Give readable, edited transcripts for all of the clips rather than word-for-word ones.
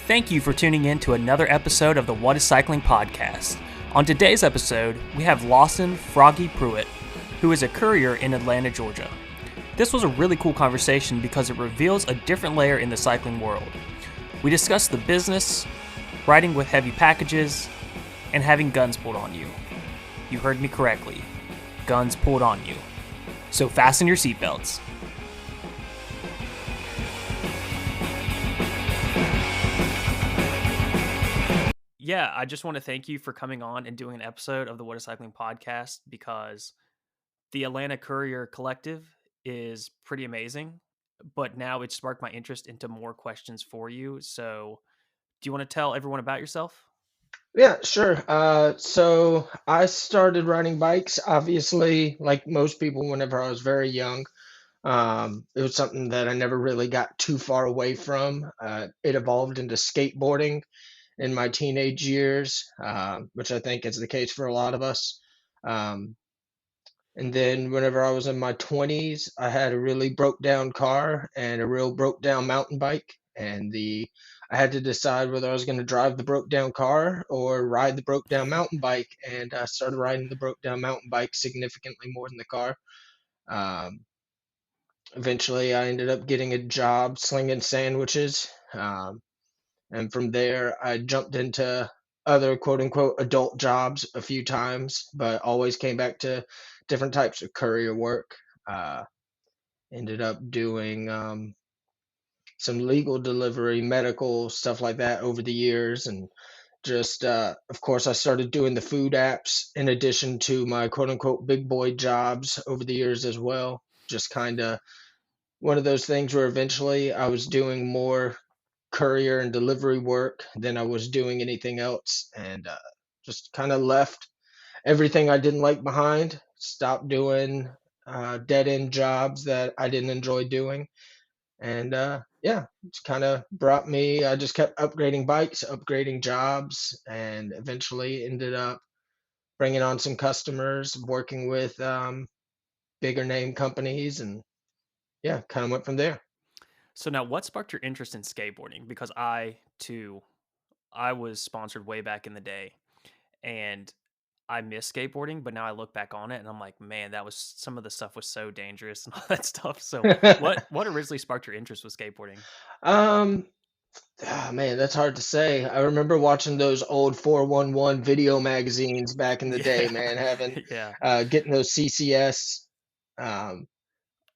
Thank you for tuning in to another episode of the What is Cycling podcast. On today's episode, we have Lawson Frogi Pruett, who is a courier in Atlanta, Georgia. This was a really cool conversation because it reveals a different layer in the cycling world. We discussed the business, riding with heavy packages, and having guns pulled on you. You heard me correctly. Guns pulled on you. So fasten your seatbelts. Yeah, I just want to thank you for coming on and doing an episode of the What is Cycling podcast because the Atlanta Courier Collective is pretty amazing, but now it sparked my interest into more questions for you. So, do you want to tell everyone about yourself? Yeah, sure. So I started riding bikes, obviously, like most people, whenever I was very young. It was something that I never really got too far away from. It evolved into skateboarding in my teenage years, which I think is the case for a lot of us. Um, and then whenever I was in my 20s, I had a really broke down car and a real broke down mountain bike. I had to decide whether I was going to drive the broke down car or ride the broke down mountain bike. And I started riding the broke down mountain bike significantly more than the car. Um, Eventually, I ended up getting a job slinging sandwiches. And from there, I jumped into other quote unquote adult jobs a few times, but always came back to different types of courier work. Uh, Ended up doing some legal delivery, medical stuff like that over the years. And just, of course, I started doing the food apps in addition to my quote unquote big boy jobs over the years as well. Just kind of one of those things where eventually I was doing more courier and delivery work than I was doing anything else, and just kind of left everything I didn't like behind. Stopped doing dead end jobs that I didn't enjoy doing, and yeah, it's kind of brought me. I just kept upgrading bikes, upgrading jobs, and eventually ended up bringing on some customers, working with bigger name companies, and yeah, kind of went from there. So now, what sparked your interest in skateboarding? Because I was sponsored way back in the day, and I miss skateboarding, but now I look back on it and I'm like, man, that was some of the stuff was so dangerous and all that stuff. So, what originally sparked your interest with skateboarding? um, man, that's hard to say. I remember watching those old 411 video magazines back in the day, Yeah, man, having yeah. getting those CCS. Um,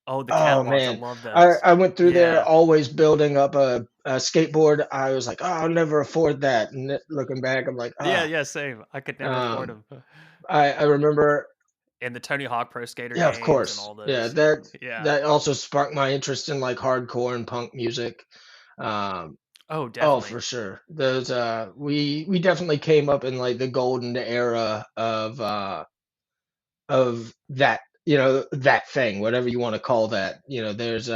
Oh, the oh catalogs, I man, love I, those. I went through there Yeah, always building up a skateboard. I was like, oh, I'll never afford that. And looking back, I'm like, yeah, ah. yeah. Same. I could never afford Um, them. I remember, And the Tony Hawk Pro Skater yeah, of games and course, all yeah. those. That Yeah. that also sparked my interest in like hardcore and punk music. Um, Oh, Oh, definitely. for sure. Those we definitely came up in like the golden era of that, that thing, whatever you want to call that. There's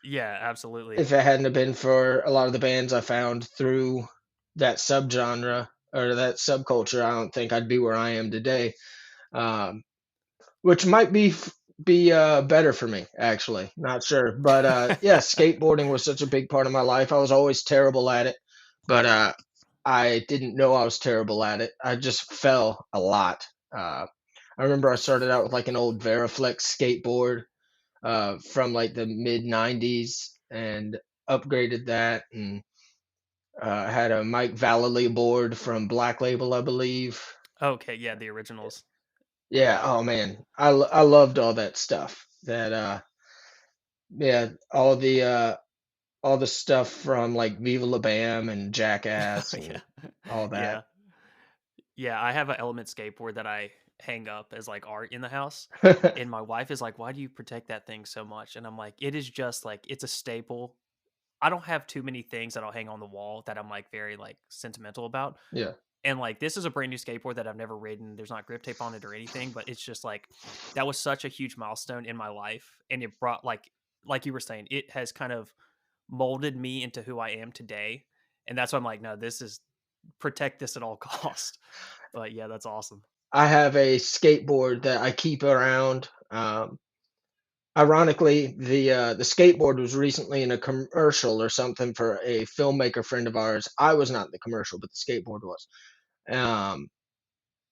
Yeah, absolutely. if it hadn't have been for a lot of the bands I found through that subgenre or that subculture, I don't think I'd be where I am today. Um, which might be better for me, actually. Not sure. But yeah, skateboarding was such a big part of my life. I was always terrible at it, but I didn't know I was terrible at it. I just fell a lot. I remember I started out with like an old Veriflex skateboard from like the mid 90s and upgraded that, and had a Mike Vallely board from Black Label, I believe. Okay, yeah, the originals. Yeah, Yeah. oh man, I loved all that stuff. Yeah, all the stuff from like Viva La Bam and Jackass Yeah. and all that. Yeah. Yeah, I have an Element skateboard that I hang up as like art in the house. And my wife is like, "Why do you protect that thing so much?" And I'm like, "It is just like it's a staple." I don't have too many things that I'll hang on the wall that I'm like very like sentimental about. Yeah, And like this is a brand new skateboard that I've never ridden. There's not grip tape on it or anything, but it's just like that was such a huge milestone in my life and it brought like you were saying, it has kind of molded me into who I am today. And that's why I'm like, no, this is protect this at all cost. But yeah, that's awesome. I have a skateboard that I keep around. Ironically, the skateboard was recently in a commercial or something for a filmmaker friend of ours. I was not in the commercial, but the skateboard was. Um,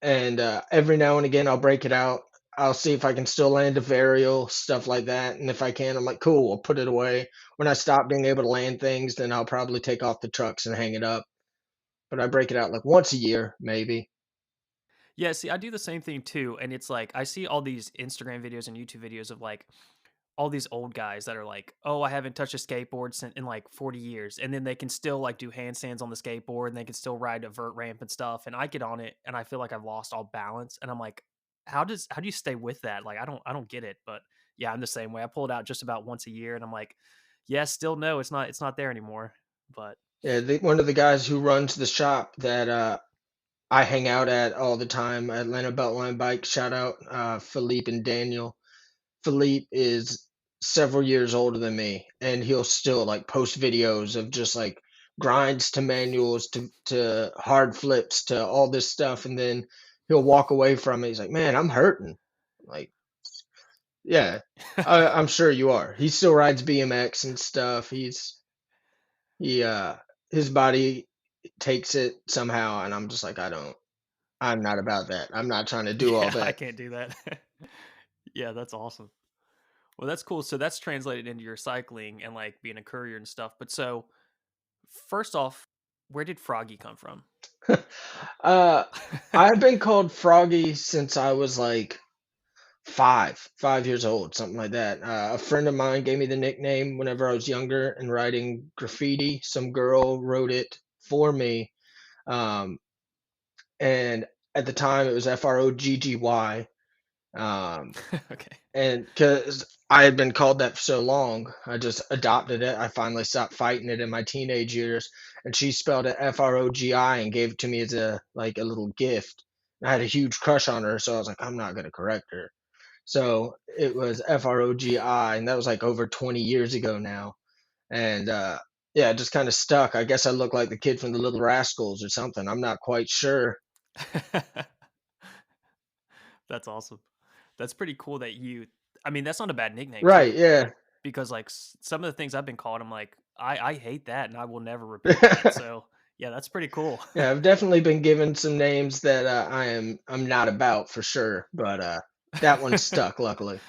and every now and again, I'll break it out. I'll see if I can still land a varial, stuff like that. And if I can, I'm like, cool, I'll put it away. When I stop being able to land things, then I'll probably take off the trucks and hang it up. But I break it out like once a year, maybe. Yeah, see, I do the same thing too, and it's like I see all these Instagram videos and YouTube videos of like all these old guys that are like, "Oh, I haven't touched a skateboard in like 40 years," and then they can still like do handstands on the skateboard, and they can still ride a vert ramp and stuff. And I get on it, and I feel like I've lost all balance, and I'm like, how do you stay with that? Like, I don't get it. But yeah, I'm the same way. I pull it out just about once a year, and I'm like, yeah, still no, it's not there anymore. But Yeah, one of the guys who runs the shop that I hang out at all the time, Atlanta Beltline Bike. Shout out Philippe and Daniel. Philippe is several years older than me, and he'll still like post videos of just like grinds to manuals to hard flips to all this stuff, and then he'll walk away from it. He's like, "Man, I'm hurting." Like, yeah, I'm sure you are. He still rides BMX and stuff. He his body takes it somehow, and I'm just like, I don't. I'm not about that. I'm not trying to do all yeah, I that. can't do that. Yeah, that's awesome. Well, that's cool. So that's translated into your cycling and like being a courier and stuff. But so first off, where did Froggy come from? uh, I've been called Froggy since I was like 5 years old, something like that. A friend of mine gave me the nickname whenever I was younger and writing graffiti. Some girl wrote it for me. Um, and at the time it was Froggy. Um, Okay. and because I had been called that for so long, I just adopted it. I finally stopped fighting it in my teenage years, and she spelled it Frogi and gave it to me as a like a little gift. I had a huge crush on her, so I was like, I'm not gonna correct her. So it was Frogi, and that was like over 20 years ago now. And yeah, it just kind of stuck. I guess I look like the kid from the Little Rascals or something. I'm not quite sure. That's awesome. That's pretty cool that you I mean, that's not a bad nickname Right, too, yeah. because like some of the things I've been called, I'm like, I hate that and I will never repeat that. So yeah, that's pretty cool. Yeah, I've definitely been given some names that I'm not about for sure, but that one stuck luckily.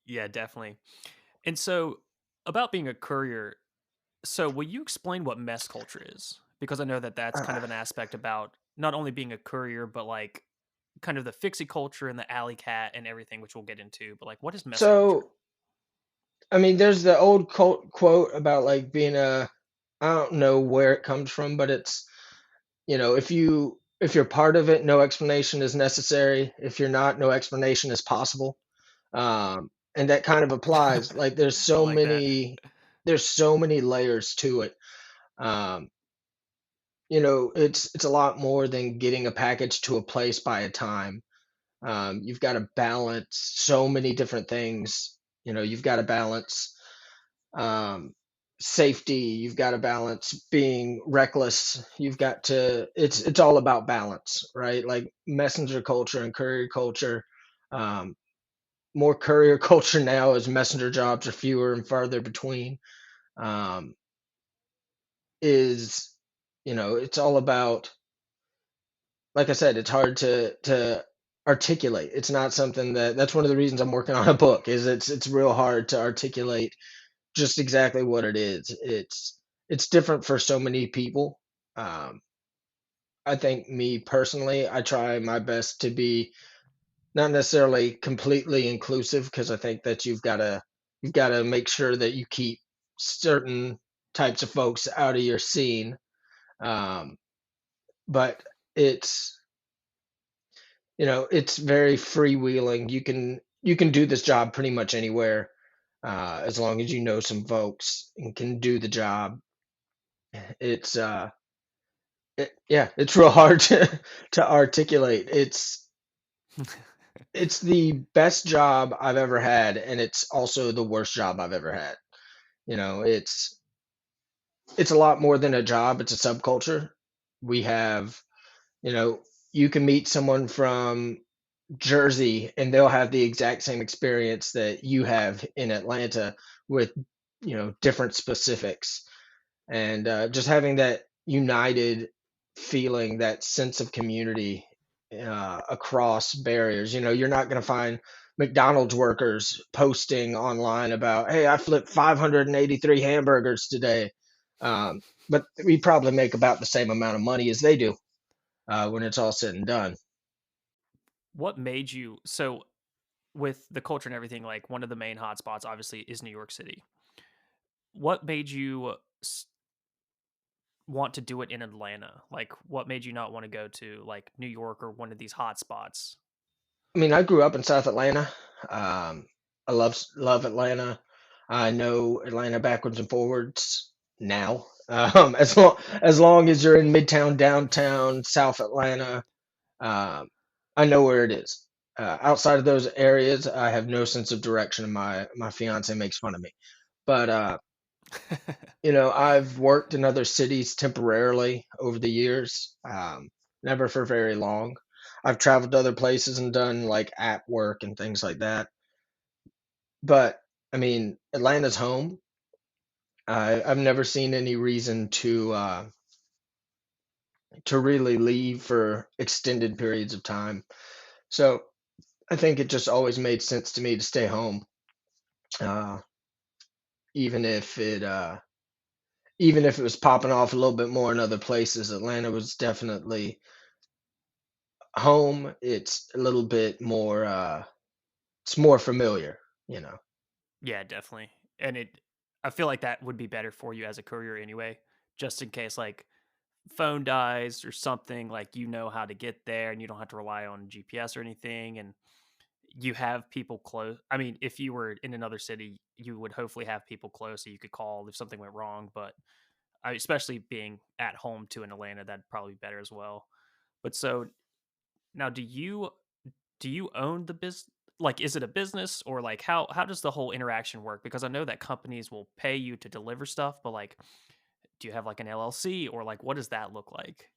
Yeah, definitely. And so about being a courier, so will you explain what mess culture is? Because I know that that's kind Uh, of an aspect about not only being a courier, but like kind of the fixie culture and the alley cat and everything, which we'll get into. But like, what is mess culture? so I mean, there's the old quote about like being a I don't know where it comes from, but it's if you're part of it, no explanation is necessary. If you're not, no explanation is possible. And that kind of applies. Like I like that. there's so many layers to it. Um, it's a lot more than getting a package to a place by a time. You've got to balance so many different things. You've got to balance um, safety. You've got to balance being reckless. It's all about balance, right? Like messenger culture and courier culture. Um, More courier culture now as messenger jobs are fewer and farther between. Um, is it's all about, like I said, it's hard to articulate. It's not something that's one of the reasons I'm working on a book, is it's real hard to articulate just exactly what it is. It's different for so many people. Um, I think me personally, I try my best to be not necessarily completely inclusive, because I think that you've got to make sure that you keep certain types of folks out of your scene. Um, but it's it's very freewheeling. You can do this job pretty much anywhere, as long as you know some folks and can do the job. It's yeah, it's real hard to articulate. It's the best job I've ever had, and it's also the worst job I've ever had. You know, it's a lot more than a job. It's a subculture. We have, you know, you can meet someone from Jersey, and they'll have the exact same experience that you have in Atlanta with, different specifics. And just having that united feeling, that sense of community across barriers. You're not going to find McDonald's workers posting online about, hey, I flipped 583 hamburgers today. But we probably make about the same amount of money as they do when it's all said and done. What made you so with the culture and everything? Like one of the main hotspots, obviously, is New York City. What made you want to do it in Atlanta? Like, what made you not want to go to like New York or one of these hotspots? I mean, I grew up in South Atlanta. Um, I love Atlanta. I know Atlanta backwards and forwards now. As long as you're in Midtown, downtown, South Atlanta, um, I know where it is. Outside of those areas, I have no sense of direction, and my fiance makes fun of me. But I've worked in other cities temporarily over the years, never for very long. I've traveled to other places and done like app work and things like that. But I mean, Atlanta's home. I've never seen any reason to really leave for extended periods of time. So I think it just always made sense to me to stay home, uh, even if it uh, even if it was popping off a little bit more in other places. Atlanta was definitely home. It's a little bit more. It's more familiar. Yeah, definitely. And I feel like that would be better for you as a courier anyway, just in case like phone dies or something, like you know how to get there and you don't have to rely on GPS or anything. And you have people close. I mean, if you were in another city, you would hopefully have people close so you could call if something went wrong. But especially being at home too in Atlanta, that'd probably be better as well. But so now, do you own the business? Like, is it a business or like how does the whole interaction work? Because I know that companies will pay you to deliver stuff, but like, do you have like an LLC or like what does that look like?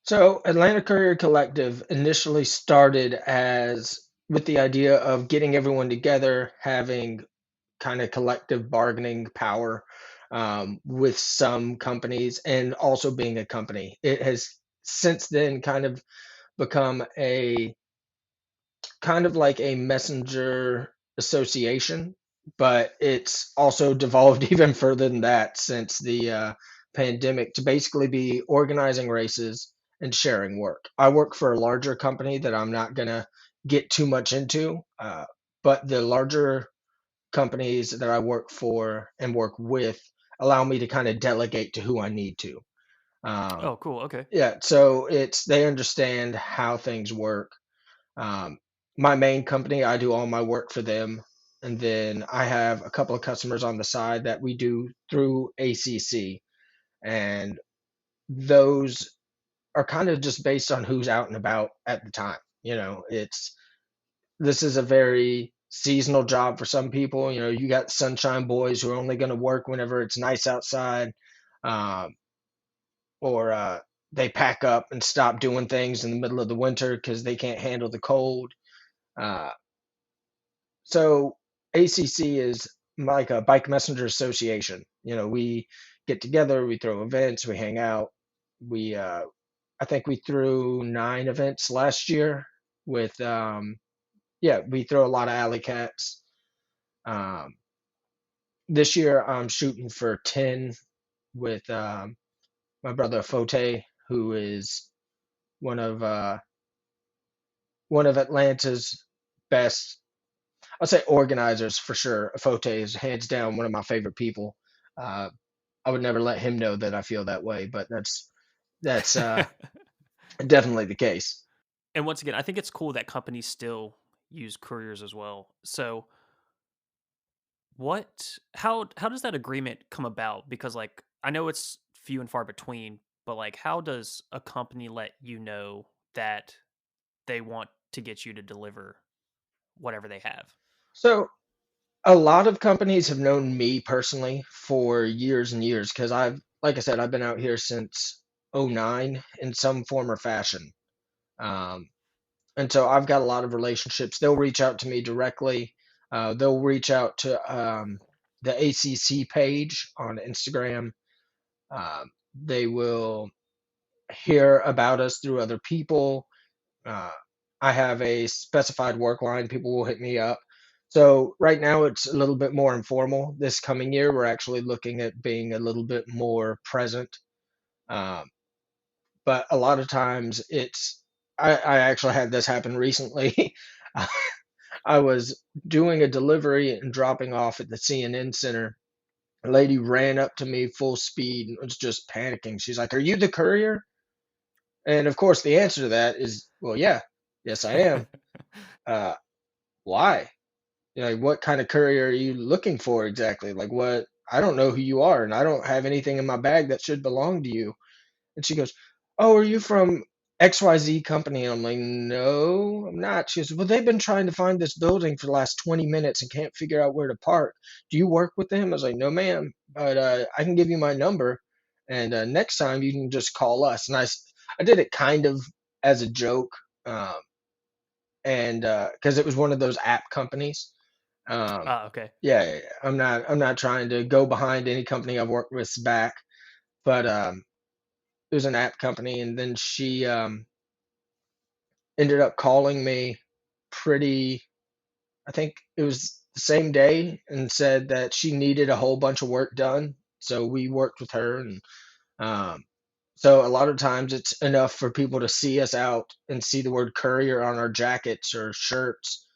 So Atlanta Courier Collective initially started as with the idea of getting everyone together, having kind of collective bargaining power with some companies, and also being a company. It has since then become a kind of like a messenger association, but it's also devolved even further than that since the pandemic to basically be organizing races and sharing work. I work for a larger company that I'm not going to get too much into, but the larger companies that I work for and work with allow me to kind of delegate to who I need to. Um, Oh, cool. Okay. yeah, so they understand how things work. um, my main company, I do all my work for them. And then I have a couple of customers on the side that we do through ACC. And those are kind of just based on who's out and about at the time. This is a very seasonal job for some people. You got sunshine boys who are only going to work whenever it's nice outside, um, or they pack up and stop doing things in the middle of the winter because they can't handle the cold. Uh, So ACC is like a bike messenger association. We get together, we throw events, we hang out. We I think we threw 9 events last year with yeah, we throw a lot of alley cats. Um, this year I'm shooting for 10 with my brother Fote, who is one of uh, one of Atlanta's best, I'll say, organizers for sure. Fote is hands down one of my favorite people. Uh, I would never let him know that I feel that way, but that's definitely the case. And once again, I think it's cool that companies still use couriers as well. So how does that agreement come about? Because like I know it's few and far between, but like how does a company let you know that they want to get you to deliver whatever they have? So a lot of companies have known me personally for years and years because like I said, I've been out here since '09 in some form or fashion. Um, And so I've got a lot of relationships. They'll reach out to me directly. They'll reach out to the ACC page on Instagram. They will hear about us through other people. Uh, I have a specified work line. People will hit me up. So right now it's a little bit more informal. This coming year, we're actually looking at being a little bit more present. Um, but a lot of times I actually had this happen recently. I was doing a delivery and dropping off at the CNN Center. A lady ran up to me full speed and was just panicking. She's like, "Are you the courier?" And of course, the answer to that is, "Well, yeah, yes, I am." Uh, why? You know, like, what kind of courier are you looking for exactly? Like, what? I don't know who you are, and I don't have anything in my bag that should belong to you. And she goes, "Oh, are you from XYZ company?" And I'm like, "No, I'm not." She goes, "Well, they've been trying to find this building for the last 20 minutes and can't figure out where to park. Do you work with them?" I was like, "No, ma'am, but I can give you my number, and next time you can just call us." And I did it kind of as a joke, um, and because it was one of those app companies. Um, Ah, okay. yeah, yeah, yeah. I'm not trying to go behind any company I've worked with back, but it was an app company, and then she ended up calling me pretty, I think it was the same day, and said that she needed a whole bunch of work done. So we worked with her, and um, so a lot of times it's enough for people to see us out and see the word courier on our jackets or shirts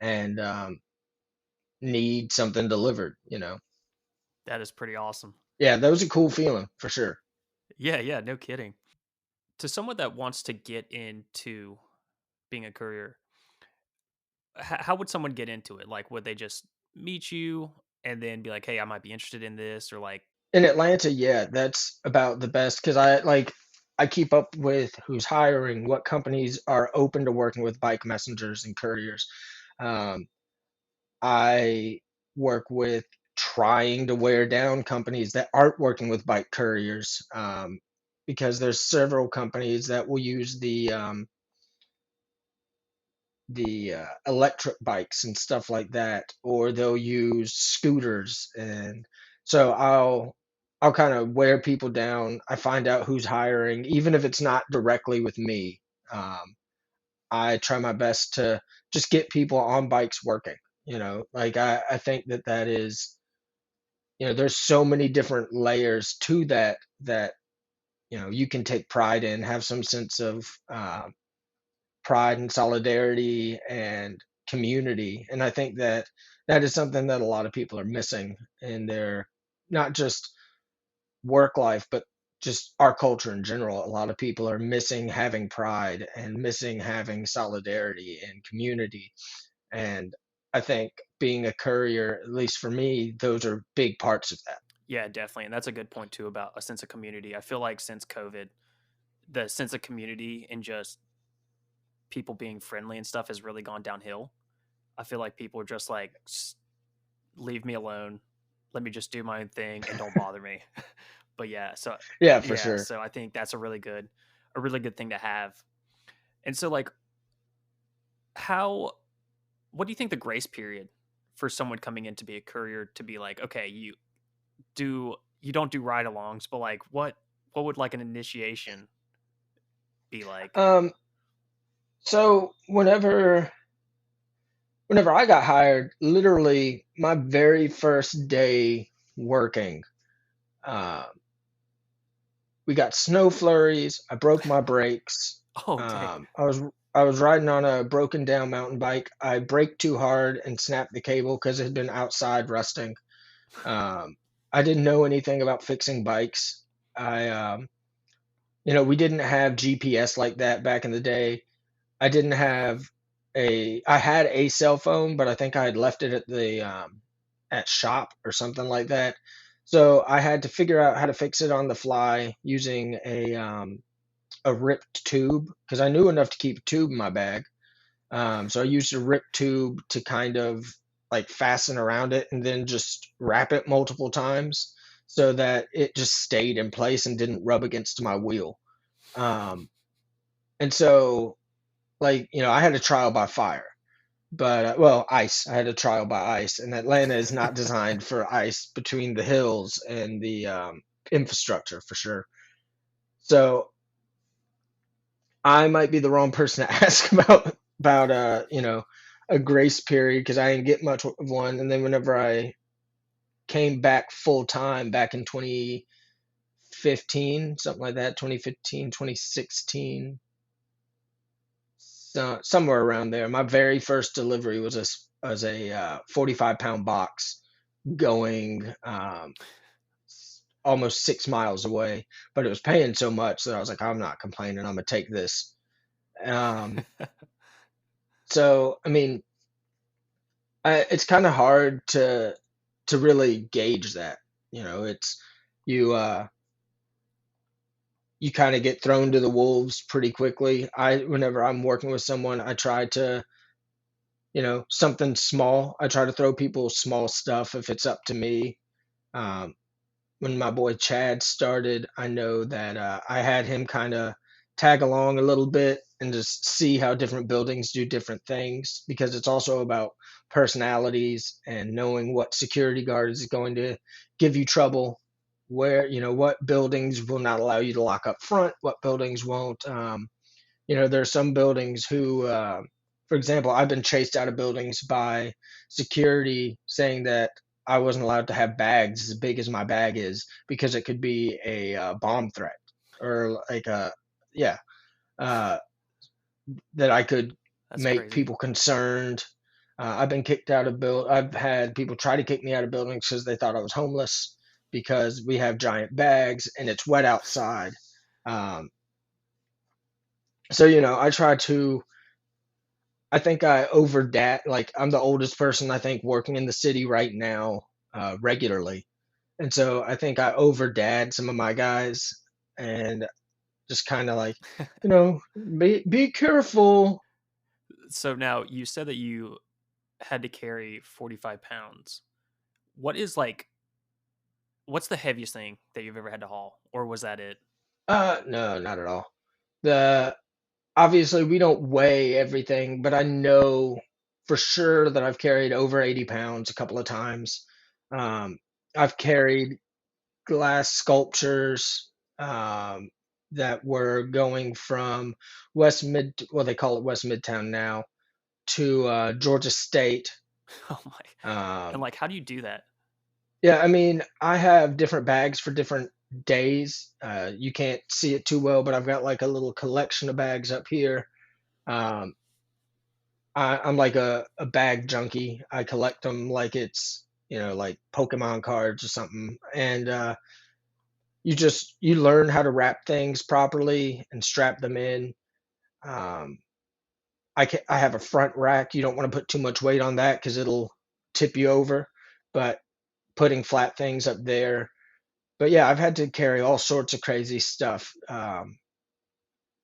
and need something delivered, you know. That is pretty awesome. Yeah, that was a cool feeling for sure. Yeah, yeah, no kidding. To someone that wants to get into being a courier, how would someone get into it? Like, would they just meet you and then be like, "Hey, I might be interested in this," or like, In Atlanta, yeah, that's about the best because I keep up with who's hiring, what companies are open to working with bike messengers and couriers. Um, I work with trying to wear down companies that aren't working with bike couriers, because there's several companies that will use the electric bikes and stuff like that, or they'll use scooters, and so I'll kind of wear people down. I find out who's hiring, even if it's not directly with me. Um, I try my best to just get people on bikes working. You know, like I think that that is, you know, there's so many different layers to that you know you can take pride in, have some sense of pride and solidarity and community. And I think that that is something that a lot of people are missing in their not just work life, but just our culture in general. A lot of people are missing having pride and missing having solidarity and community. And I think being a courier, at least for me, those are big parts of that. yeah, definitely. And that's a good point too about a sense of community. I feel like since COVID, the sense of community and just people being friendly and stuff has really gone downhill. I feel like people are just like, leave me alone. Let me just do my own thing and don't bother me. But Yeah, for yeah, sure. so I think that's a really good thing to have. And so like how what do you think the grace period for someone coming in to be a courier to be like, okay, you don't do ride-alongs, but like what would like an initiation be like? Um, so whenever I got hired, literally my very first day working, uh, we got snow flurries. I broke my brakes. Oh, dang. I was riding on a broken down mountain bike. I braked too hard and snapped the cable because it had been outside rusting. Um, I didn't know anything about fixing bikes. We didn't have GPS like that back in the day. I had a cell phone, but I think I had left it at the at shop or something like that. So I had to figure out how to fix it on the fly using a ripped tube because I knew enough to keep a tube in my bag. So I used a ripped tube to kind of like fasten around it and then just wrap it multiple times so that it just stayed in place and didn't rub against my wheel. Um, and so like, I had a trial by fire, but well, ice. I had a trial by ice, and Atlanta is not designed for ice between the hills and the infrastructure for sure. So I might be the wrong person to ask about a grace period because I didn't get much of one. And then whenever I came back full time back in 2015, something like that, 2015, 2016, so, somewhere around there. My very first delivery was a 45-pound box going almost 6 miles away, but it was paying so much that I was like, I'm not complaining. I'm gonna take this. Um, so I mean, it's kind of hard to really gauge that. It's you you kind of get thrown to the wolves pretty quickly. Whenever I'm working with someone, I try to, something small. I try to throw people small stuff if it's up to me. Um, when my boy Chad started, I know that I had him kind of tag along a little bit and just see how different buildings do different things because it's also about personalities and knowing what security guard is going to give you trouble, where, what buildings will not allow you to lock up front, what buildings won't. There are some buildings who, for example, I've been chased out of buildings by security saying that I wasn't allowed to have bags as big as my bag is because it could be a bomb threat or like yeah, uh, that I could That's make crazy. people concerned. I've been kicked out of I've had people try to kick me out of buildings because they thought I was homeless because we have giant bags and it's wet outside. Um, so I try to I think I overdad. Like I'm the oldest person I think working in the city right now regularly, and so I think I overdad some of my guys, and just kind of like, be careful. So now you said that you had to carry 45 pounds. What is like, what's the heaviest thing that you've ever had to haul? Or was that it? No, not at all. The Obviously we don't weigh everything, but I know for sure that I've carried over 80 pounds a couple of times. Um, I've carried glass sculptures um, that were going from well, they call it West Midtown now, to Georgia State. Oh my. And Um, like, how do you do that? yeah, I mean, I have different bags for different days. You can't see it too well, but I've got like a little collection of bags up here. Um, I'm like a bag junkie. I collect them like it's, like Pokemon cards or something. And you learn how to wrap things properly and strap them in. Um, I have a front rack. You don't want to put too much weight on that because it'll tip you over. But putting flat things up there. But yeah, I've had to carry all sorts of crazy stuff.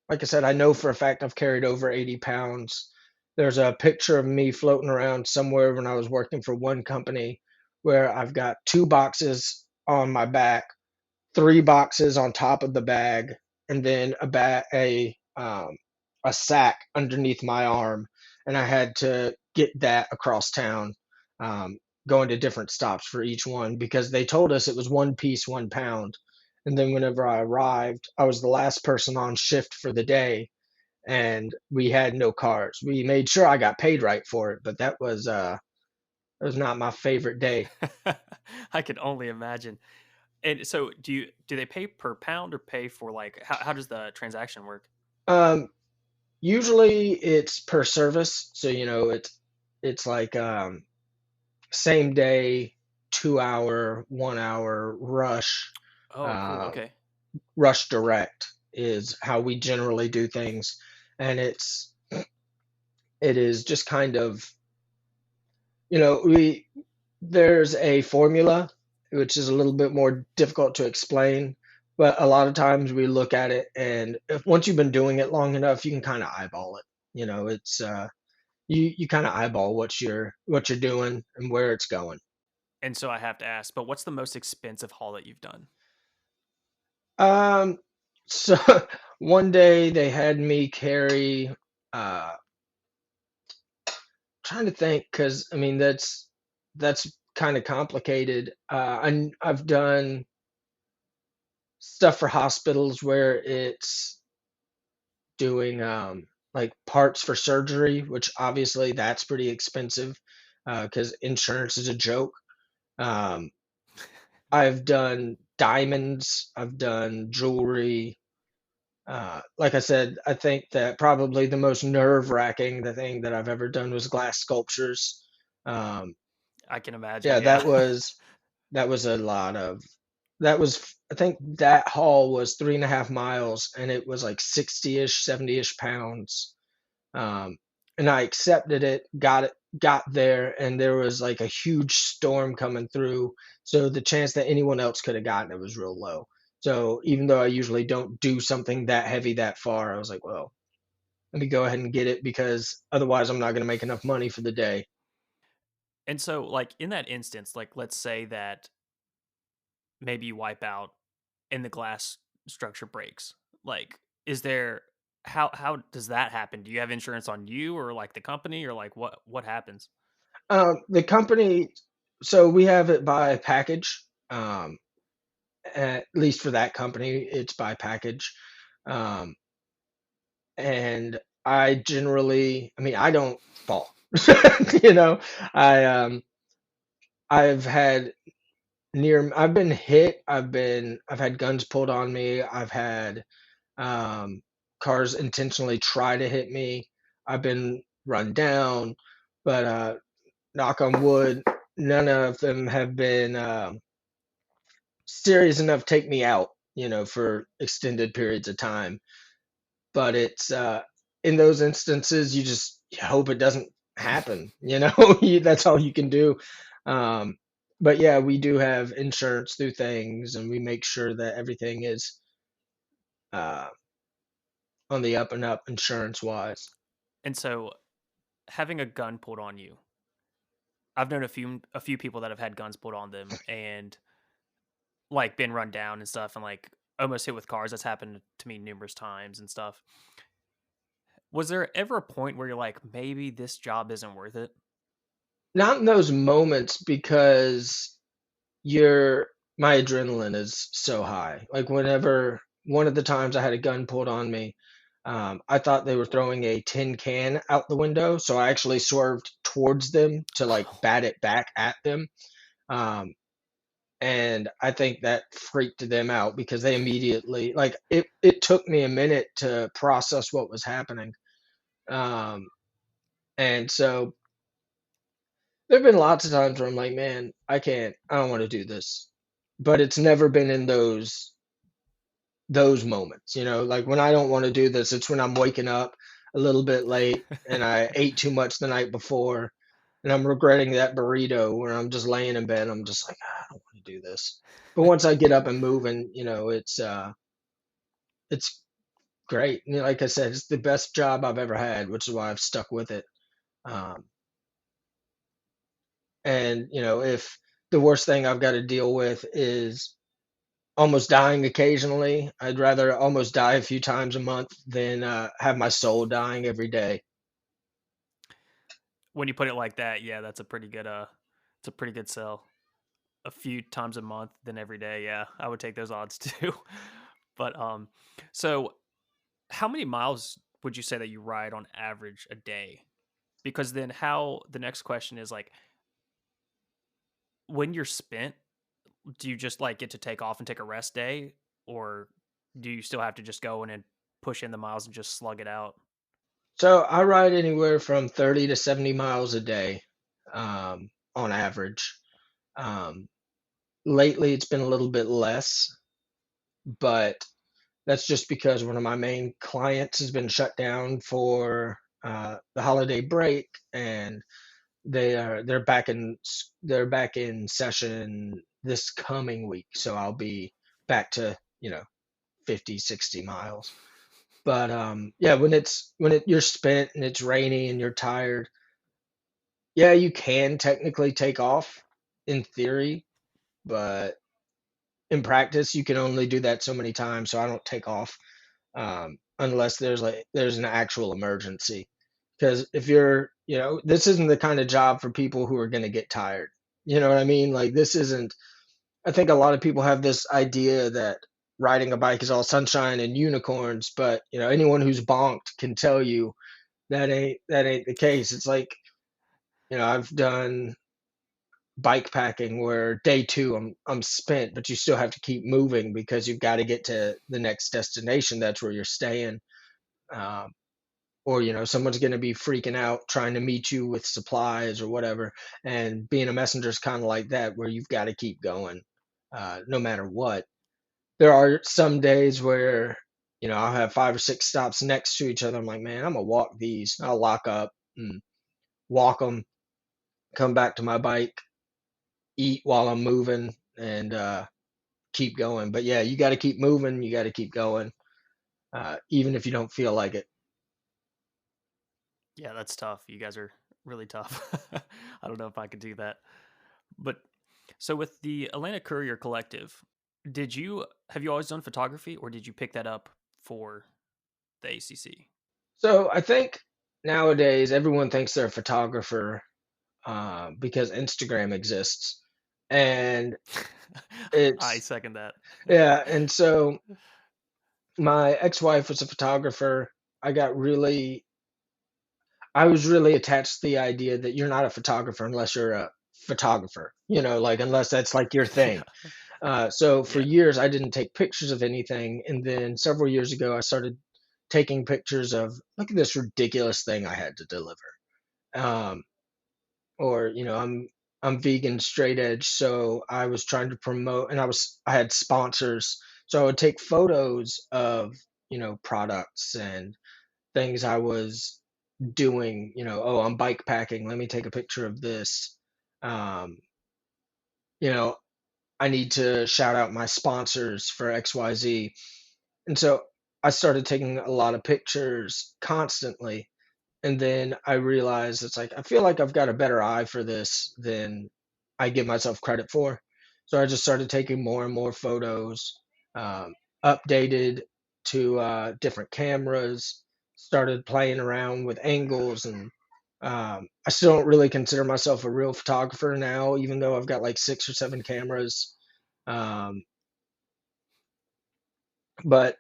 Like I said, I know for a fact I've carried over 80 pounds. There's a picture of me floating around somewhere when I was working for one company where I've got two boxes on my back, three boxes on top of the bag, and then a sack underneath my arm, and I had to get that across town, um, going to different stops for each one because they told us it was one piece, 1 pound. And then whenever I arrived, I was the last person on shift for the day, and we had no cars. We made sure I got paid right for it, but that was not my favorite day. I could only imagine. And so do they pay per pound or pay for like how does the transaction work? Um, Usually it's per service, so it's like same day, 2 hour, 1 hour rush, Oh, cool. um, Okay. rush direct is how we generally do things, and it is just kind of we there's a formula which is a little bit more difficult to explain, but a lot of times we look at it, and if once you've been doing it long enough, you can kind of eyeball it. It's you kind of eyeball what you're doing and where it's going. And so I have to ask, but what's the most expensive haul that you've done? Um, so one day they had me carry. Uh, trying to think, because I mean that's kind of complicated. I've done stuff for hospitals where it's doing like parts for surgery, which obviously that's pretty expensive because insurance is a joke. Um, I've done diamonds, I've done jewelry. Like I said, I think that probably the most nerve-wracking the thing that I've ever done was glass sculptures. Um, I can imagine, yeah, yeah. that was a lot of that was I think that haul was 3.5 miles and it was like 60-ish, 70-ish pounds. Um, and I accepted it, got there, and there was like a huge storm coming through. So the chance that anyone else could have gotten it was real low. So even though I usually don't do something that heavy that far, I was like, well, let me go ahead and get it because otherwise I'm not going to make enough money for the day. And so, like, in that instance, like, let's say that maybe you wipe out and the glass structure breaks. Like, is there how does that happen? Do you have insurance on you or like the company or like what happens? The company, so we have it by package. At least for that company, it's by package. Um, and I generally, I mean, I don't fall. You know, I I've had I've been hit. I've had guns pulled on me. I've had um, cars intentionally try to hit me. I've been run down, but knock on wood, none of them have been serious enough to take me out. You know, for extended periods of time. But it's in those instances you just hope it doesn't happen, you know. That's all you can do. um, but yeah, we do have insurance through things and we make sure that everything is uh, on the up and up insurance wise. And so, having a gun pulled on you, I've known a few people that have had guns pulled on them and like been run down and stuff and like almost hit with cars. That's happened to me numerous times and stuff. Was there ever a point where you're like, maybe this job isn't worth it? Not in those moments because your my adrenaline is so high. Like whenever one of the times I had a gun pulled on me, I thought they were throwing a tin can out the window, so I actually swerved towards them to like bat it back at them. Um, and I think that freaked them out because they immediately like it took me a minute to process what was happening. Um, and so there've been lots of times where I'm like, man, I don't want to do this. But it's never been in those moments, you know, like when I don't want to do this, it's when I'm waking up a little bit late and I ate too much the night before and I'm regretting that burrito where I'm just laying in bed. I'm just like, "Ah, I don't want to do this." But once I get up and moving, you know, it's great. You know, like I said, it's the best job I've ever had, which is why I've stuck with it. Um, and you know, if the worst thing I've got to deal with is almost dying occasionally, I'd rather almost die a few times a month than have my soul dying every day. When you put it like that, yeah, that's a pretty good it's a pretty good sell. A few times a month than every day. Yeah, I would take those odds too. But so how many miles would you say that you ride on average a day? Because then how the next question is like when you're spent, do you just like get to take off and take a rest day or do you still have to just go in and push in the miles and just slug it out? So I ride anywhere from 30 to 70 miles a day on average. Um, lately, it's been a little bit less, but that's just because one of my main clients has been shut down for the holiday break, and they're back in session this coming week. So I'll be back to 50, 60 miles. But yeah, when you're spent and it's rainy and you're tired, yeah, you can technically take off in theory, but in practice you can only do that so many times. So I don't take off. unless there's an actual emergency. Because if you're, this isn't the kind of job for people who are going to get tired. You know what I mean? Like this isn't. I think a lot of people have this idea that riding a bike is all sunshine and unicorns, but anyone who's bonked can tell you that ain't the case. It's like, I've done bike packing where day two I'm spent, but you still have to keep moving because you've got to get to the next destination. That's where you're staying. Um, or someone's going to be freaking out trying to meet you with supplies or whatever. And being a messenger is kind of like that, where you've got to keep going, no matter what. There are some days where I'll have 5 or 6 stops next to each other. I'm like, man, I'm gonna walk these. I'll lock up and walk them, come back to my bike, eat while I'm moving, and keep going. But yeah, you got to keep moving. You got to keep going, even if you don't feel like it. Yeah, that's tough. You guys are really tough. I don't know if I could do that. But so with the Atlanta Courier Collective, have you always done photography, or did you pick that up for the ACC? So I think nowadays everyone thinks they're a photographer because Instagram exists, and I it's second that. yeah. And so my ex-wife was a photographer. I got really I was really attached to the idea that you're not a photographer unless you're a photographer, like unless that's like your thing. Yeah. So for Yeah. years, I didn't take pictures of anything. And then several years ago, I started taking pictures of, look at this ridiculous thing I had to deliver. Um, or, I'm vegan straight edge. So I was trying to promote, and I had sponsors. So I would take photos of, products and things I was doing, oh, I'm bike packing. Let me take a picture of this. Um, you know, I need to shout out my sponsors for XYZ. And so I started taking a lot of pictures constantly. And then I realized it's like, I feel like I've got a better eye for this than I give myself credit for. So I just started taking more and more photos, um, updated to different cameras, started playing around with angles. And I still don't really consider myself a real photographer now, even though I've got like 6 or 7 cameras. Um, but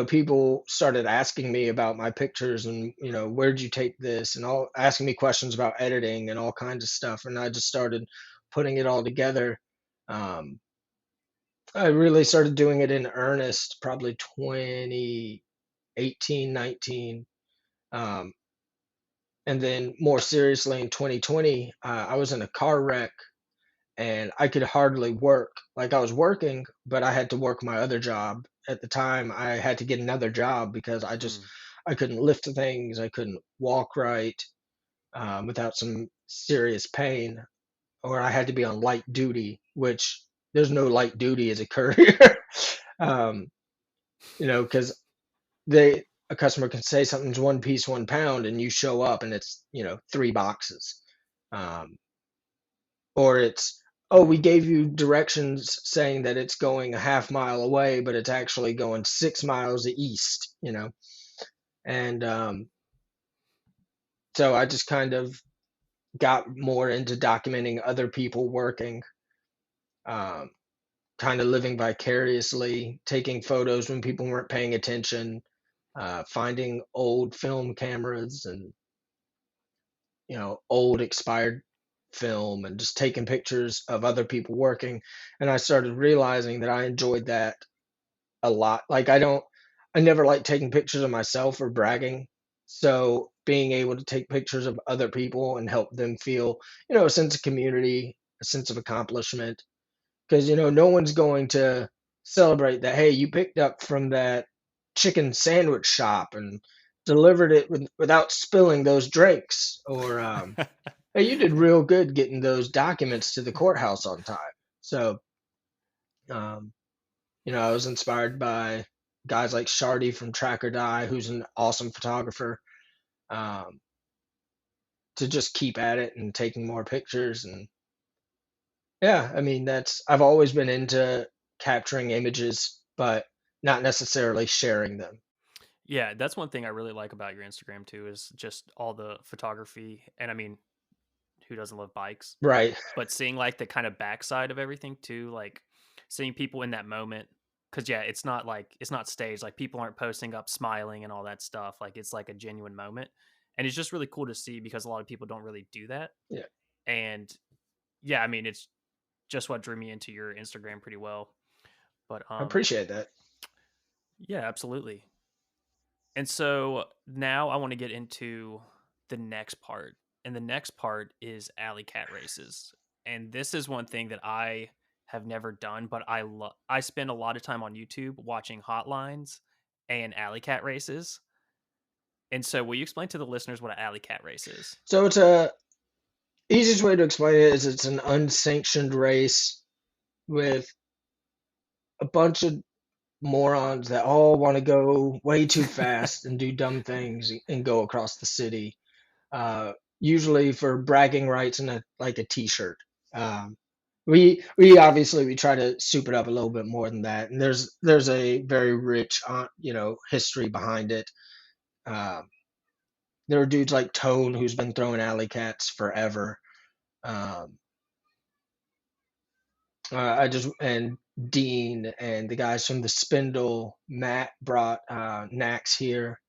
people started asking me about my pictures and, where'd you take this, and all asking me questions about editing and all kinds of stuff. And I just started putting it all together. Um, I really started doing it in earnest, probably 2018, 19. Um, and then more seriously in 2020, I was in a car wreck and I could hardly work. Like I was working, but I had to work my other job. At the time, I had to get another job because Mm. I couldn't lift things, I couldn't walk right without some serious pain, or I had to be on light duty, which there's no light duty as a courier. um, because they a customer can say something's 1 piece, 1 pound, and you show up and it's 3 boxes. Um, or it's, oh, we gave you directions saying that it's going a half mile away, but it's actually going 6 miles east, and so I just kind of got more into documenting other people working, um, kind of living vicariously, taking photos when people weren't paying attention, finding old film cameras and old expired film, and just taking pictures of other people working. And I started realizing that I enjoyed that a lot. Like I never like taking pictures of myself or bragging. So being able to take pictures of other people and help them feel, a sense of community, a sense of accomplishment. Because, no one's going to celebrate that, hey, you picked up from that chicken sandwich shop and delivered it without spilling those drinks. Or, hey, you did real good getting those documents to the courthouse on time. So, um, I was inspired by guys like Shardy from Track or Die, who's an awesome photographer, um, to just keep at it and taking more pictures. And yeah, I mean, I've always been into capturing images, but not necessarily sharing them. Yeah, that's one thing I really like about your Instagram too is just all the photography. And I mean, who doesn't love bikes? Right. But seeing like the kind of backside of everything too, like seeing people in that moment. Cause yeah, it's not staged. Like people aren't posting up smiling and all that stuff. Like it's like a genuine moment. And it's just really cool to see because a lot of people don't really do that. Yeah, And yeah, I mean, it's just what drew me into your Instagram pretty well. But I appreciate that. yeah, absolutely. And so now I want to get into the next part. And the next part is alley cat races. And this is one thing that I have never done, but I spend a lot of time on YouTube watching hotlines and alley cat races. And so will you explain to the listeners what an alley cat race is? So it's a easiest way to explain it is it's an unsanctioned race with a bunch of morons that all want to go way too fast and do dumb things and go across the city. Usually for bragging rights and like a t-shirt. Um, we obviously we try to soup it up a little bit more than that, and there's a very rich history behind it. Um, there are dudes like Tone who's been throwing alley cats forever. Um, I just and Dean and the guys from the Spindle. Matt brought Nax here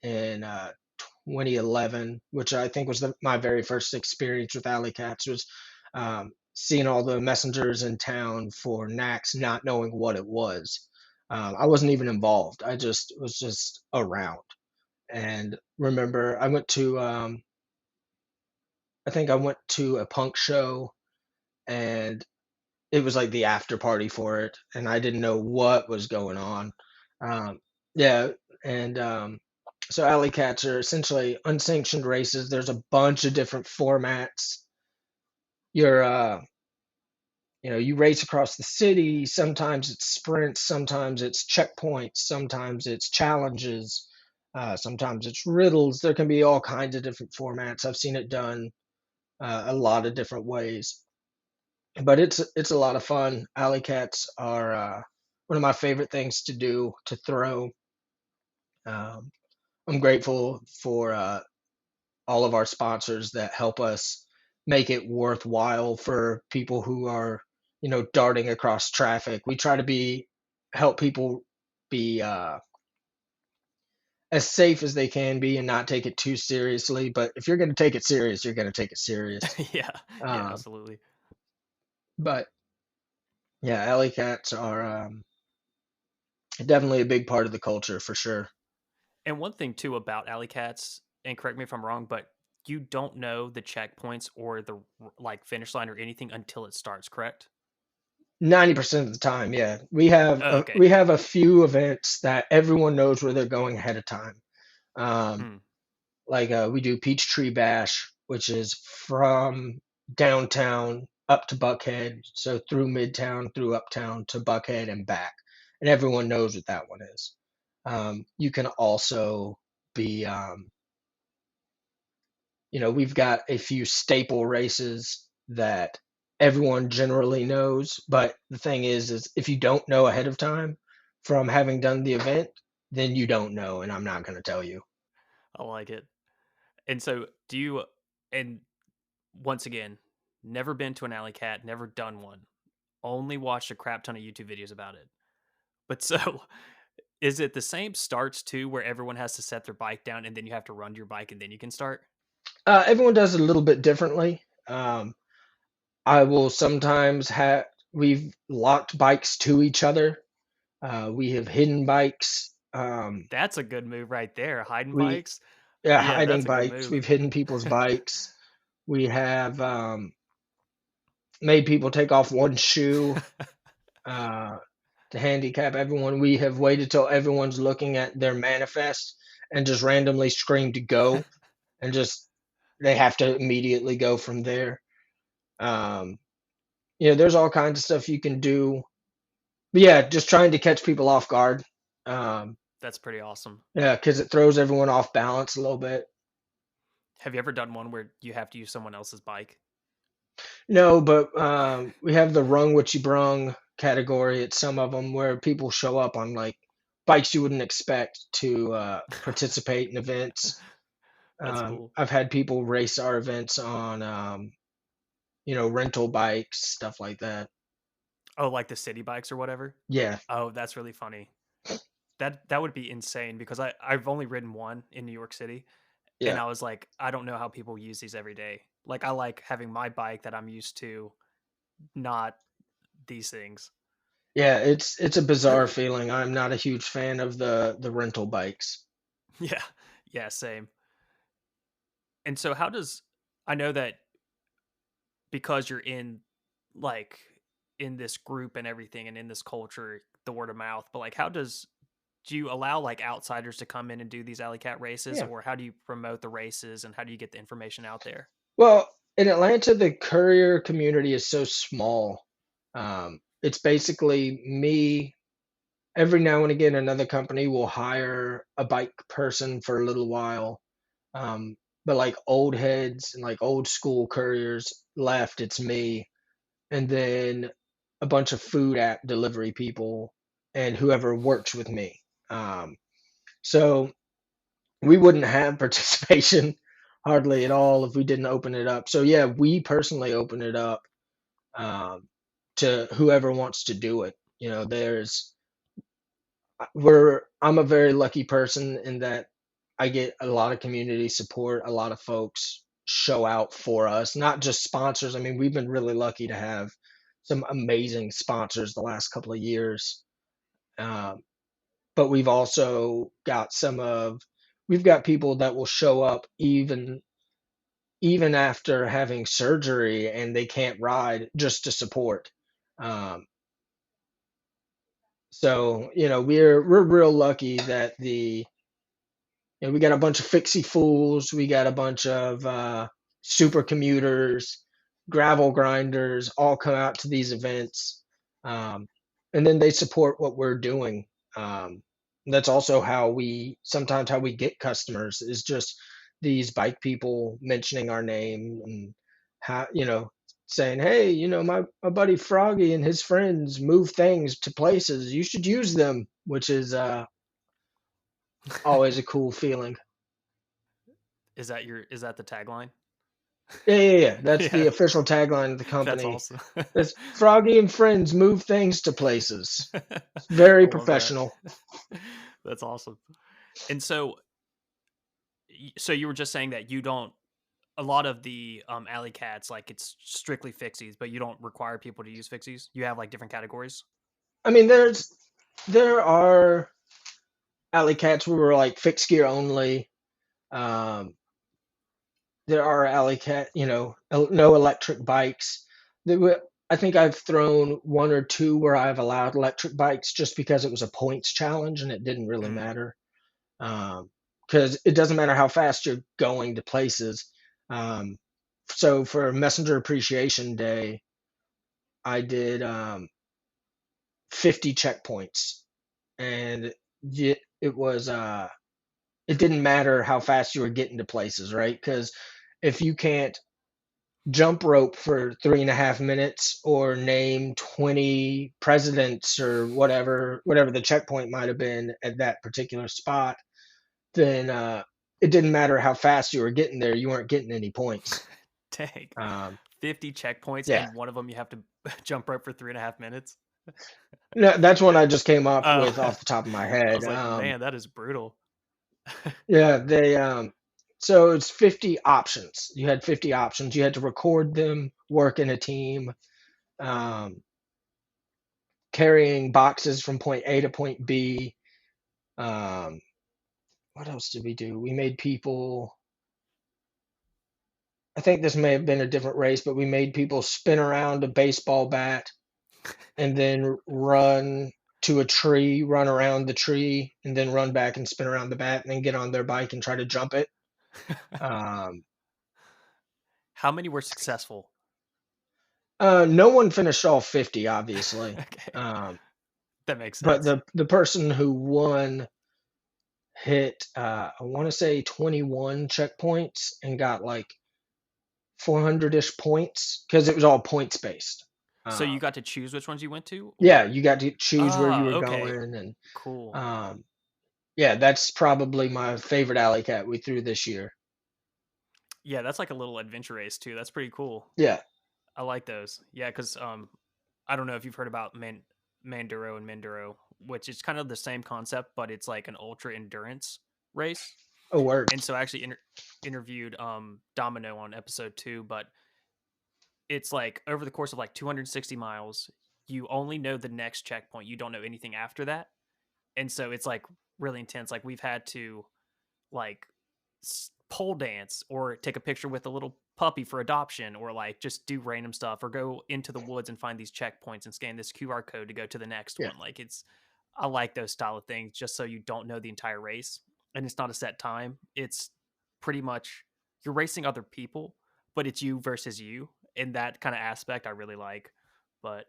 in 2011, which I think was my very first experience with alley cats. Was seeing all the messengers in town for Nax, not knowing what it was. I wasn't even involved. I just was just around. And remember, I think I went to a punk show, and it was like the after party for it, and I didn't know what was going on. Um, yeah, and so alley cats are essentially unsanctioned races. There's a bunch of different formats. You're you race across the city. Sometimes it's sprints, sometimes it's checkpoints, sometimes it's challenges, sometimes it's riddles. There can be all kinds of different formats. I've seen it done a lot of different ways, but it's a lot of fun. Alley cats are one of my favorite things to do to throw. Um, I'm grateful for all of our sponsors that help us make it worthwhile for people who are, darting across traffic. We try to help people be as safe as they can be and not take it too seriously. But if you're going to take it serious, you're going to take it serious. Yeah. Yeah, Um, absolutely. but yeah, alley cats are definitely a big part of the culture for sure. And one thing too about alley cats, and correct me if I'm wrong, but you don't know the checkpoints or the like finish line or anything until it starts, correct? 90% of the time, yeah. Oh, okay. We have a few events that everyone knows where they're going ahead of time. Um, Hmm. like we do Peachtree Bash, which is from downtown up to Buckhead, so through Midtown, through Uptown to Buckhead and back, and everyone knows what that one is. You can also be, we've got a few staple races that everyone generally knows, but the thing is if you don't know ahead of time from having done the event, then you don't know, and I'm not going to tell you. I like it. And so do you, and once again, never been to an alley cat, never done one. Only watched a crap ton of YouTube videos about it. But so is it the same starts too where everyone has to set their bike down and then you have to run to your bike and then you can start? Everyone does it a little bit differently. I will sometimes have we've locked bikes to each other. We have hidden bikes. That's a good move right there. Hiding We bikes. Yeah, Yeah, hiding that's a good bikes. move. We've hidden people's bikes. We have made people take off one shoe uh, to handicap everyone. We have waited till everyone's looking at their manifest and just randomly screamed "go," and just they have to immediately go from there. Um, there's all kinds of stuff you can do. But yeah, just trying to catch people off guard. Um, That's pretty awesome. yeah, because it throws everyone off balance a little bit. Have you ever done one where you have to use someone else's bike? No, but we have the rung what you brung category at some of them where people show up on like bikes you wouldn't expect to participate in events. That's cool. I've had people race our events on, rental bikes, stuff like that. Oh, like the city bikes or whatever? Yeah, Oh, that's really funny. That would be insane because I've only ridden one in New York City, and yeah, I was like, I don't know how people use these every day. Like I like having my bike that I'm used to, not these things. yeah. It's a bizarre feeling. I'm not a huge fan of the rental bikes. Yeah. Yeah, same. And so how does I know that because you're in like in this group and everything and in this culture, the word of mouth, but like how do you allow like outsiders to come in and do these alley cat races, Yeah. or how do you promote the races and how do you get the information out there? Well, in Atlanta, the courier community is so small. It's basically me. Every now and again, another company will hire a bike person for a little while. Um, but like old heads and like old school couriers left, it's me. And then a bunch of food app delivery people and whoever works with me. Um, so we wouldn't have participation hardly at all if we didn't open it up. So yeah, we personally open it up um, to whoever wants to do it. I'm a very lucky person in that I get a lot of community support. A lot of folks show out for us, not just sponsors. I mean, we've been really lucky to have some amazing sponsors the last couple of years. Um, but we've got people that will show up even after having surgery and they can't ride just to support. Um, we're real lucky that we got a bunch of fixie fools, we got a bunch of super commuters, gravel grinders, all come out to these events, um, and then they support what we're doing. Um, that's also how we get customers is just these bike people mentioning our name and how saying, hey, my buddy Froggy and his friends move things to places. You should use them, which is always a cool feeling. Is that the tagline? Yeah, yeah, yeah. That's the Yeah, official tagline of the that's company. awesome. It's Froggy and friends move things to places. It's I very love that. professional. That's awesome. And so so you were just saying that you don't a lot of the alley cats like it's strictly fixies, but you don't require people to use fixies. You have like different categories. I mean, there are alley cats who are like fixed gear only. Um, there are alley cat, no electric bikes. I think I've thrown one or two where I've allowed electric bikes just because it was a points challenge and it didn't really Mm, matter. Because it doesn't matter how fast you're going to places. Um, so for Messenger Appreciation Day, I did 50 checkpoints, and it was it didn't matter how fast you were getting to places, right? Because if you can't jump rope for 3.5 minutes or name 20 presidents or whatever the checkpoint might have been at that particular spot, then it didn't matter how fast you were getting there. You weren't getting any points. dang. Um, 50 checkpoints yeah, and one of them you have to jump rope for 3.5 minutes. no, that's one I just came up Oh, with off the top of my I head. was like, man, that is brutal. Yeah, so it's 50 options. You had 50 options. You had to record them, work in a team, um, carrying boxes from point A to point B. Um, what else did we do? We made people, I think this may have been a different race, but we made people spin around a baseball bat and then run to a tree, run around the tree, and then run back and spin around the bat and then get on their bike and try to jump it. Um, How many were successful? no one finished all 50, obviously. Okay, Um, that makes but sense. the person who won hit, I want to say 21 checkpoints and got like 400-ish points because it was all points based. So you got to choose which ones you went to, Yeah, or you got to choose where you ah, were okay, going, and cool. um, yeah, that's probably my favorite alley cat we threw this year. Yeah, that's like a little adventure race too. That's pretty cool. Yeah. I like those. Yeah, because I don't know if you've heard about Manduro and Minduro, which is kind of the same concept, but it's like an ultra endurance race. Oh, word. And so I actually interviewed Domino on episode 2, but it's like over the course of like 260 miles, you only know the next checkpoint. You don't know anything after that. And so it's like really intense. Like we've had to like pole dance or take a picture with a little puppy for adoption, or like just do random stuff, or go into the woods and find these checkpoints and scan this QR code to go to the next Yeah. one. Like I like those style of things just so you don't know the entire race and it's not a set time. It's pretty much you're racing other people, but it's you versus you. And that kind of aspect I really like. But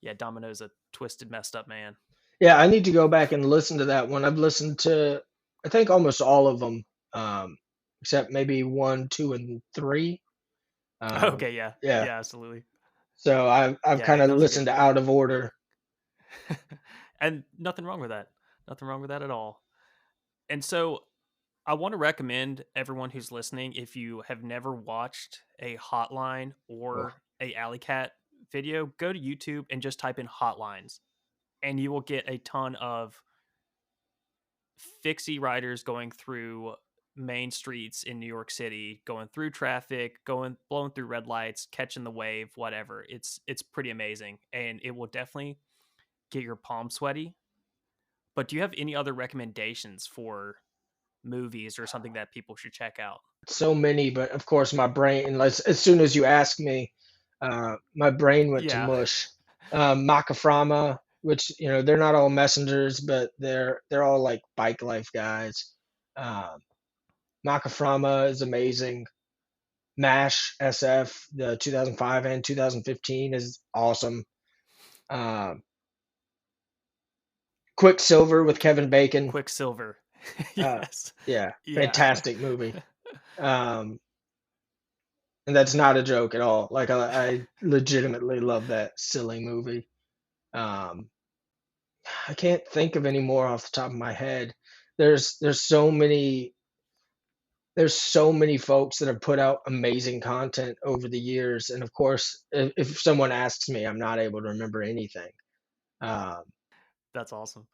yeah, Domino's a twisted, messed up man. Yeah, I need to go back and listen to that one. I've listened to, I think, almost all of them, um, except maybe one, two, and three. Okay, yeah. Yeah. Yeah, absolutely. So I've Yeah, kind it of comes listened together. out of order. And nothing wrong with that. Nothing wrong with that at all. And so I want to recommend everyone who's listening, if you have never watched a hotline Oh, or a alley cat video, go to YouTube and just type in hotlines, and you will get a ton of fixie riders going through main streets in New York City, going through traffic, going blowing through red lights, catching the wave, whatever. It's pretty amazing, and it will definitely get your palms sweaty. But do you have any other recommendations for movies or something that people should check out? so many, but of course my brain, as soon as you ask me, my brain went to Yeah. mush. Macaframa, which they're not all messengers, but they're all like bike life guys. Um, Macaframa is amazing. MASH SF, the 2005 and 2015 is awesome. Um, Quicksilver with Kevin Bacon. Quicksilver. Uh, Yes. yeah, Yeah. fantastic movie. Um, and that's not a joke at all. Like I legitimately love that silly movie. Um, I can't think of any more off the top of my head. There's so many folks that have put out amazing content over the years, and of course, if someone asks me, I'm not able to remember anything. Um, That's awesome.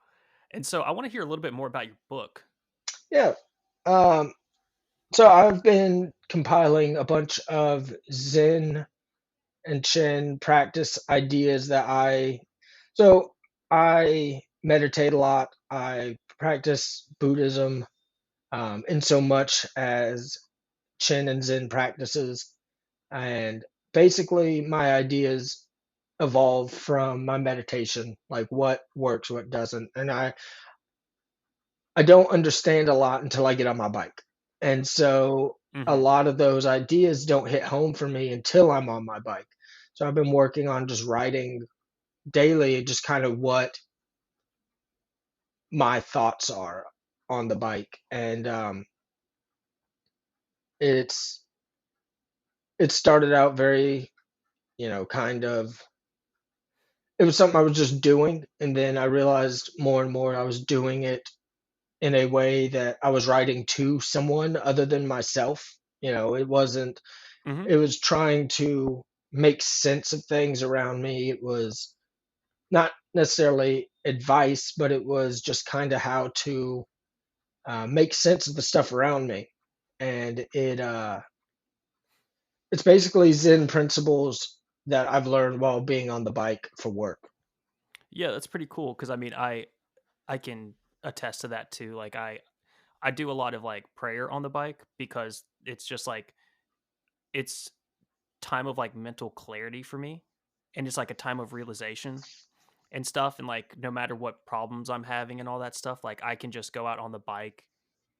And so I want to hear a little bit more about your book. yeah. Um, so I've been compiling a bunch of Zen and Chen practice ideas that so I meditate a lot. I practice Buddhism in so much as Chen and Zen practices. And basically, my ideas evolve from my meditation, like what works, what doesn't. And I don't understand a lot until I get on my bike. And so a Hmm. lot of those ideas don't hit home for me until I'm on my bike. So I've been working on just writing daily, just kind of what my thoughts are on the bike. And it's it started out very, kind of, it was something I was just doing, and then I realized more and more I was doing it in a way that I was writing to someone other than myself. It wasn't, Hmm. it was trying to make sense of things around me. It was not necessarily advice, but it was just kind of how to make sense of the stuff around me. And it's basically Zen principles that I've learned while being on the bike for work. Yeah, that's pretty cool because I mean I can attest to that too. Like I do a lot of like prayer on the bike because it's just like it's time of like mental clarity for me, and it's like a time of realization and stuff, and like no matter what problems I'm having and all that stuff, like I can just go out on the bike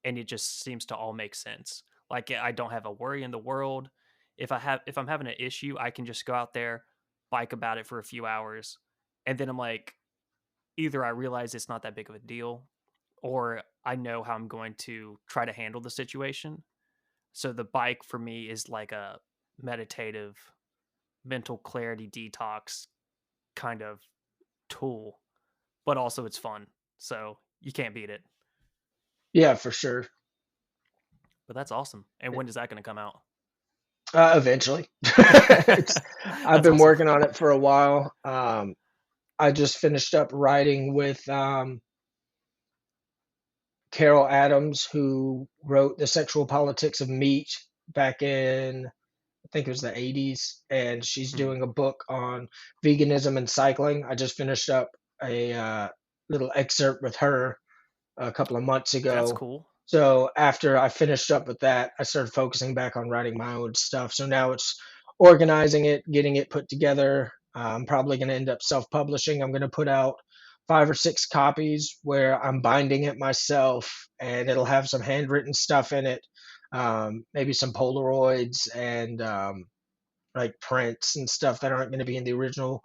and it just seems to all make sense. Like I don't have a worry in the world. If I'm having an issue, I can just go out there, bike about it for a few hours, and then I'm like, either I realize it's not that big of a deal, or I know how I'm going to try to handle the situation. So the bike for me is like a meditative mental clarity detox kind of tool, but also it's fun. So you can't beat it. Yeah, for sure. But that's awesome. And when is that going to come out? Eventually. I've That's been awesome. working on it for a while. I just finished up writing with Carol Adams, who wrote The Sexual Politics of Meat back in, I think it was the 80s, and she's Mm, doing a book on veganism and cycling. I just finished up a little excerpt with her a couple of months that's ago. cool. So after I finished up with that, I started focusing back on writing my own stuff. So now it's organizing it, getting it put together. I'm probably going to end up self-publishing. I'm going to put out 5 or 6 copies where I'm binding it myself, and it'll have some handwritten stuff in it, maybe some Polaroids and like prints and stuff that aren't going to be in the original.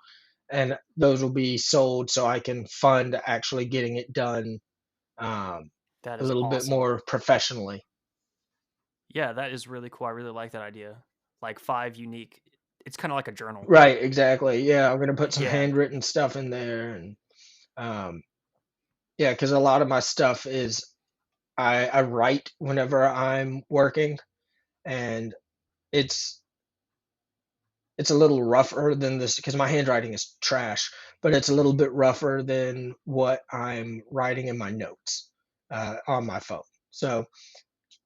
And those will be sold so I can fund actually getting it done um, That a is little bit awesome. more professionally. Yeah, that is really cool. I really like that idea. Like 5 unique. It's kind of like a journal. Right, exactly. Yeah, I'm gonna put some Yeah. handwritten stuff in there, and um, yeah, because a lot of my stuff is I write whenever I'm working, and it's it's a little rougher than this because my handwriting is trash, but it's a little bit rougher than what I'm writing in my notes on my phone. So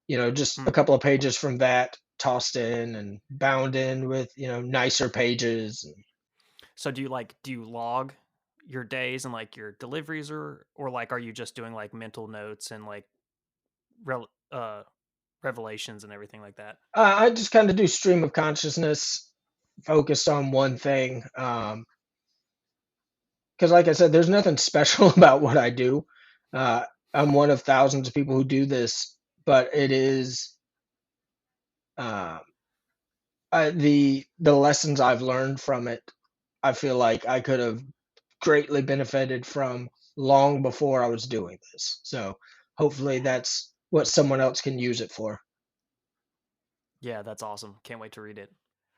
just a Hmm. couple of pages from that tossed in and bound in with nicer pages. So do you log your days and like your deliveries, or like are you just doing like mental notes and like rel- uh revelations and everything like that? I just kind of do stream of consciousness, focused on one thing. Because, like I said, there's nothing special about what I do. Uh, I'm one of thousands of people who do this, but it is uh, the lessons I've learned from it. I feel like I could have greatly benefited from long before I was doing this. So hopefully that's what someone else can use it for. Yeah, that's awesome. Can't wait to read it.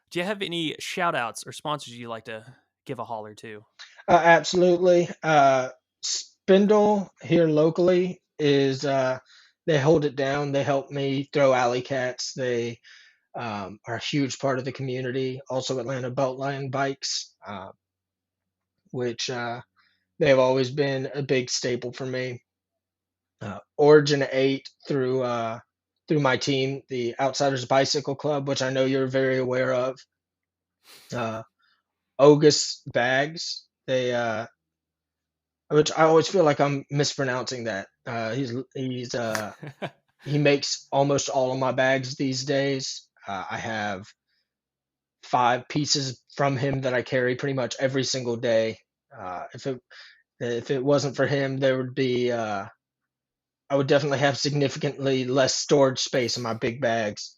Do you have any shout outs or sponsors you'd like to give a holler to? Absolutely. Spindle here locally is they hold it down. They help me throw alley cats. They are a huge part of the community. Also, Atlanta Beltline Bikes, which they've always been a big staple for me. Origin 8 through my team, the Outsiders Bicycle Club, which I know you're very aware of. Uh, Ogus Bags. Which I always feel like I'm mispronouncing that. He makes almost all of my bags these days. I have 5 pieces from him that I carry pretty much every single day. If it wasn't for him, there would be I would definitely have significantly less storage space in my big bags.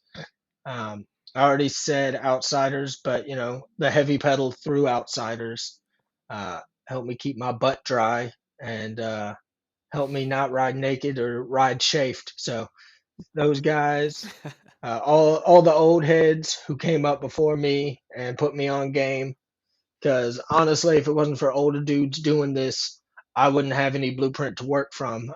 Um, I already said Outsiders, but the heavy pedal through Outsiders help me keep my butt dry and help me not ride naked or ride chafed. So those guys, all the old heads who came up before me and put me on game. Because honestly, if it wasn't for older dudes doing this, I wouldn't have any blueprint to work from.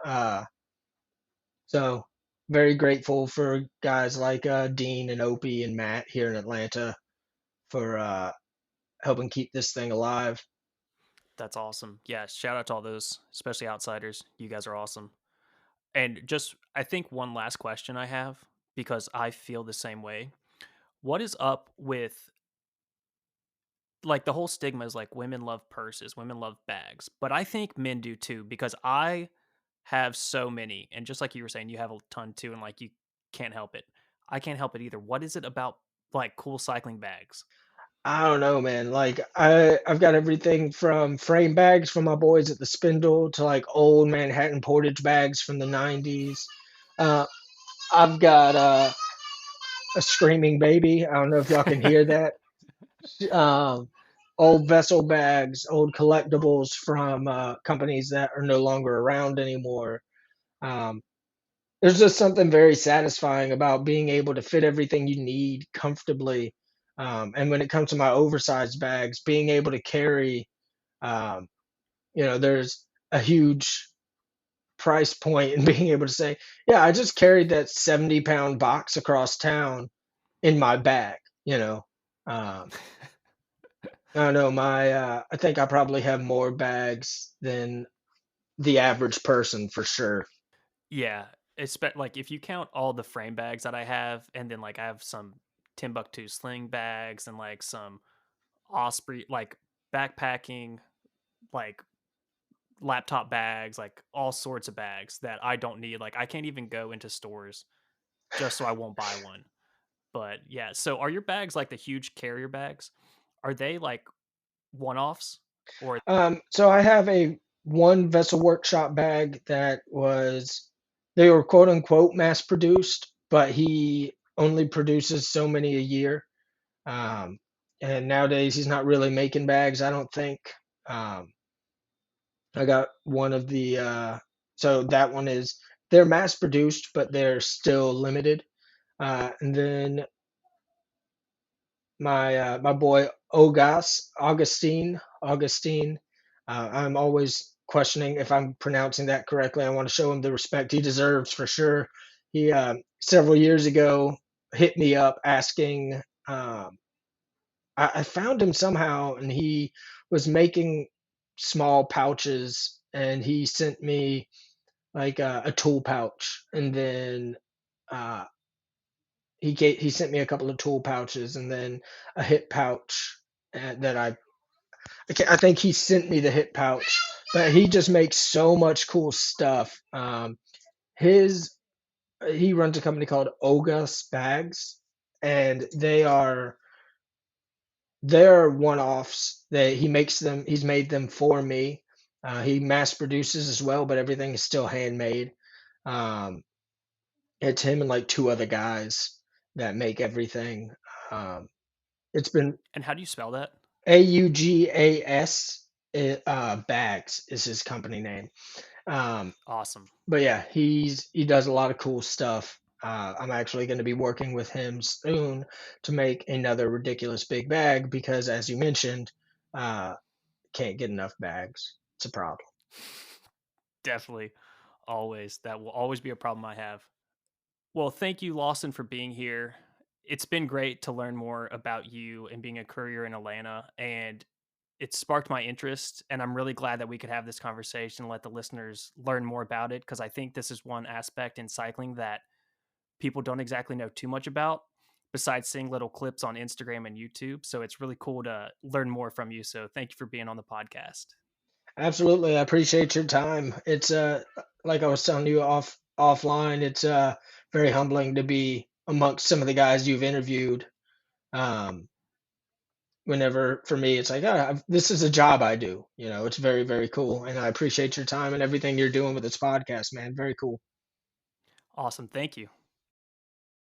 So very grateful for guys like Dean and Opie and Matt here in Atlanta for helping keep this thing alive. That's awesome. Yeah, shout out to all those, especially outsiders. You guys are awesome. And just, I think one last question I have, because I feel the same way. What is up with like the whole stigma is like women love purses, women love bags, but I think men do too, because I have so many. And just like you were saying, you have a ton too, and like you can't help it. I can't help it either. What is it about like cool cycling bags? I don't know, man. Like I've got everything from frame bags from my boys at the Spindle to like old Manhattan Portage bags from the '90s. Uh, I've got a screaming baby. I don't know if y'all can hear that. Um, Old vessel bags, old collectibles from companies that are no longer around anymore. Um, there's just something very satisfying about being able to fit everything you need comfortably. And when it comes to my oversized bags, being able to carry Um, there's a huge price point in being able to say, yeah, I just carried that 70-pound box across town in my bag, you know. Um, I don't know, I think I probably have more bags than the average person for sure. Yeah, it's like if you count all the frame bags that I have, and then like I have some Timbuktu sling bags and like some Osprey like backpacking, like laptop bags, like all sorts of bags that I don't need. Like I can't even go into stores just so I won't buy one. But yeah, so are your bags like the huge carrier bags? Are they like one offs or So I have a one vessel workshop bag that they were quote unquote mass produced, but he only produces so many a year. Um, and nowadays he's not really making bags, I don't think. Um, I got one of so that one they're mass produced, but they're still limited. And then my boy Augustine. I'm always questioning if I'm pronouncing that correctly. I want to show him the respect he deserves for sure. He several years ago hit me up asking. I found him somehow, and he was making small pouches, and he sent me like a tool pouch, and then uh, he sent me a couple of tool pouches and then a hip pouch that I think he sent me the hip pouch, but he just makes so much cool stuff. His He runs a company called Ogus Bags, and they're one-offs. He's made them for me. He mass produces as well, but everything is still handmade. Um, it's him and like two other guys that make everything. Um, it's been and how do you spell that? Augas. Bags is his company name. Um, Awesome. but yeah, he does a lot of cool stuff. I'm actually going to be working with him soon to make another ridiculous big bag because, as you mentioned, uh, can't get enough bags. It's a problem. Definitely. Always. That will always be a problem I have. Well, thank you, Lawson, for being here. It's been great to learn more about you and being a courier in Atlanta. And it sparked my interest. And I'm really glad that we could have this conversation and let the listeners learn more about it. Because I think this is one aspect in cycling that people don't exactly know too much about, besides seeing little clips on Instagram and YouTube. So it's really cool to learn more from you. So thank you for being on the podcast. Absolutely, I appreciate your time. It's like I was telling you offline. It's very humbling to be amongst some of the guys you've interviewed. Um, Whenever for me it's like this is a job I do, it's very, very cool, and I appreciate your time and everything you're doing with this podcast, man. Very cool. Awesome. Thank you.